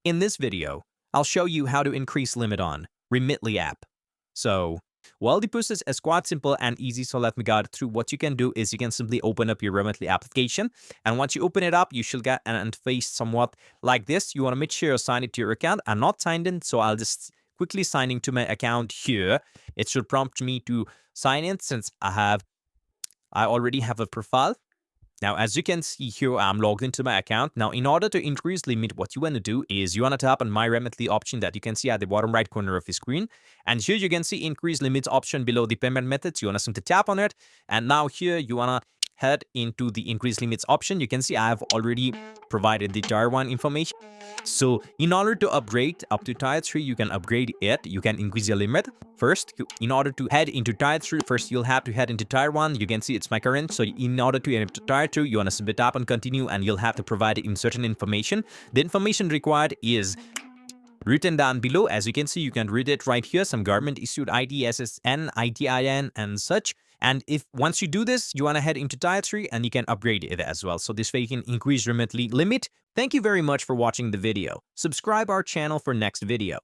In this video, I'll show you how to increase limit on Remitly app. So, well, the process is quite simple and easy, so let me guide through. What you can do is you can simply open up your Remitly application, and once you open it up, you should get an interface somewhat like this. You want to make sure you're signed into your account. I'm not signed in, so I'll just quickly sign into my account here. It should prompt me to sign in since I already have a profile. Now, as you can see here, I'm logged into my account. Now, in order to increase limit, what you want to do is you want to tap on My Remitly option that you can see at the bottom right corner of the screen. And here you can see increase limits option below the payment methods. You want to simply tap on it. And now here you want to head into the increase limits option. You can see I have already provided the tier 1 information. So in order to upgrade up to tier 3, you can upgrade it. You can increase your limit. First, in order to head into tier 3, first you'll have to head into tier 1. You can see it's my current. So in order to enter tier 2, you want to simply tap on continue and you'll have to provide in certain information. The information required is written down below. As you can see, you can read it right here. Some government issued ID, SSN, ITIN and such. And if once you do this, you want to head into tier 3 and you can upgrade it as well. So this way you can increase Remitly limit. Thank you very much for watching the video. Subscribe our channel for next video.